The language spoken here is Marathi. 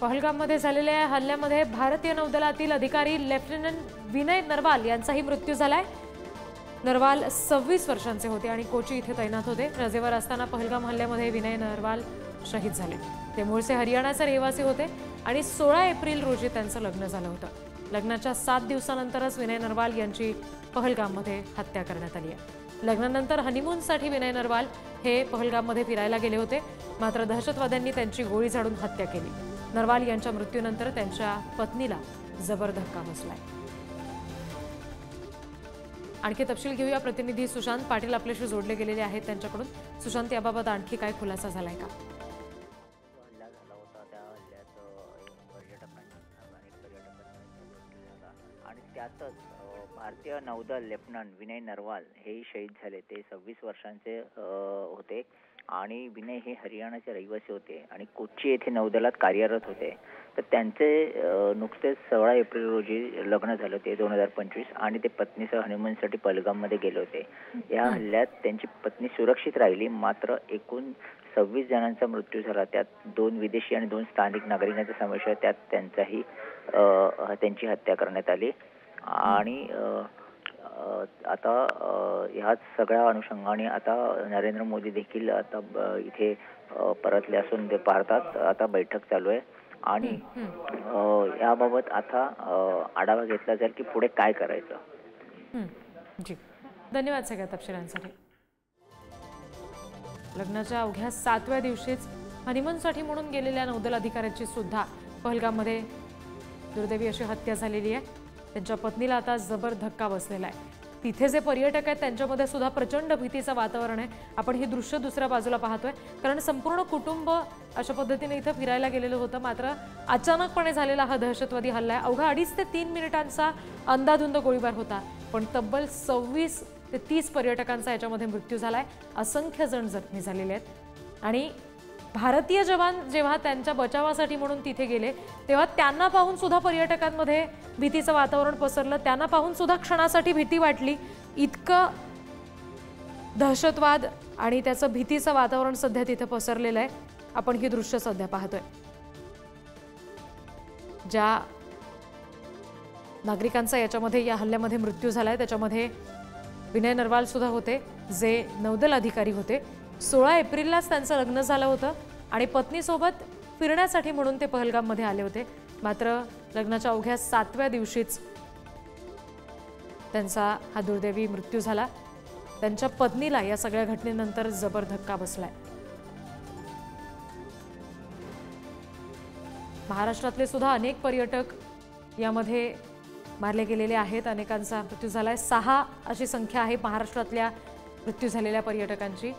पहलगाममध्ये झालेल्या हल्ल्यामध्ये भारतीय नौदलातील अधिकारी लेफ्टनंट विनय नरवाल यांचाही मृत्यू झालाय। नरवाल 26 वर्षांचे होते आणि कोची इथे तैनात होते। रजेवर असताना पहलगाम हल्ल्यामध्ये विनय नरवाल शहीद झाले। ते मूळचे हरियाणाचे रहिवासी होते आणि 16 एप्रिल रोजी त्यांचं लग्न झालं होतं। लग्नाच्या 7 दिवसानंतरच विनय नरवाल यांची पहलगाममध्ये हत्या करण्यात आली आहे। लग्नानंतर हनीमूनसाठी विनय नरवाल हे पहलगाममध्ये फिरायला गेले होते, मात्र दहशतवाद्यांनी त्यांची गोळी झाडून हत्या केली। नरवाल यांच्या मृत्यूनंतर त्यांच्या पत्नीला जबर धक्का बसलाय। आणखी तपशील घेऊया। प्रतिनिधी सुशांत पाटील आपल्याशी जोडले गेलेले आहेत त्यांच्याकडून। सुशांत, याबाबत आणखी काय खुलासा झालाय का? हल्ला झाला होता, त्या हल्ल्यात आणि त्यातच भारतीय नौदल लेफ्टनंट विनय नरवाल हे शहीद झाले। ते 26 वर्षांचे होते आणि विनय हे हरियाणाचे रहिवासी होते आणि कोची येथे नौदलात कार्यरत होते। तर त्यांचे नुकतेच 16 एप्रिल रोजी लग्न झालं ते 2025 आणि ते पत्नीसह हनीमूनसाठी पहलगाममध्ये गेले होते। या हल्ल्यात त्यांची पत्नी सुरक्षित राहिली, मात्र एकूण 26 जणांचा मृत्यू झाला। त्यात 2 विदेशी आणि 2 स्थानिक नागरिकांचा समावेश आहे। त्यात त्यांची हत्या करण्यात आली आणि आता ह्याच सगळ्या अनुषंगाने आता नरेंद्र मोदी देखील आता इथे परतले असून ते भारतात आता बैठक चालू आहे आणि याबाबत आता आढावा घेतला जाईल की पुढे काय करायचं। जी, धन्यवाद सगळ्या तपशिलांसाठी। लग्नाच्या अवघ्या 7व्या दिवशीच हनीमूनसाठी म्हणून गेलेल्या नौदल अधिकाऱ्याची सुद्धा पहलगाममध्ये दुर्दैवी अशी हत्या झालेली आहे। त्यांच्या पत्नीला आता जबर धक्का बसलेला आहे। तिथे जे पर्यटक आहेत त्यांच्यामध्ये सुद्धा प्रचंड भीतीचं वातावरण आहे। आपण ही दृश्य दुसऱ्या बाजूला पाहतोय, कारण संपूर्ण कुटुंब अशा पद्धतीने इथे फिरायला गेलेलं होतं, मात्र अचानकपणे झालेला हा दहशतवादी हल्ला आहे। अवघा 2.5 ते 3 मिनिटांचा अंदाधुंद गोळीबार होता, पण तब्बल 26 ते 30 पर्यटकांचा याच्यामध्ये मृत्यू झालाय। असंख्य जण जखमी झालेले आहेत आणि भारतीय जवान जेव्हा त्यांच्या बचावासाठी म्हणून तिथे गेले तेव्हा त्यांना पाहून सुद्धा पर्यटकांमध्ये भीतीचं वातावरण पसरलं। त्यांना पाहून सुद्धा क्षणासाठी भीती वाटली। इतकं दहशतवाद आणि त्याचं भीतीचं वातावरण सध्या तिथे पसरलेलं आहे। आपण ही दृश्य सध्या पाहतोय। ज्या नागरिकांचा याच्यामध्ये या हल्ल्यामध्ये मृत्यू झालाय त्याच्यामध्ये विनय नरवाल सुद्धा होते, जे नौदल अधिकारी होते। 16 एप्रिललाच त्यांचं लग्न झालं होतं आणि पत्नीसोबत फिरण्यासाठी म्हणून ते पहलगाममध्ये आले होते, मात्र लग्नाच्या अवघ्या 7व्या दिवशीच त्यांचा हा दुर्दैवी मृत्यू झाला। त्यांच्या पत्नीला या सगळ्या घटनेनंतर जबर धक्का बसलाय। महाराष्ट्रातले सुद्धा अनेक पर्यटक यामध्ये मारले गेलेले आहेत। अनेकांचा मृत्यू झालाय। 6 अशी संख्या आहे महाराष्ट्रातल्या मृत्यू झालेल्या पर्यटकांची।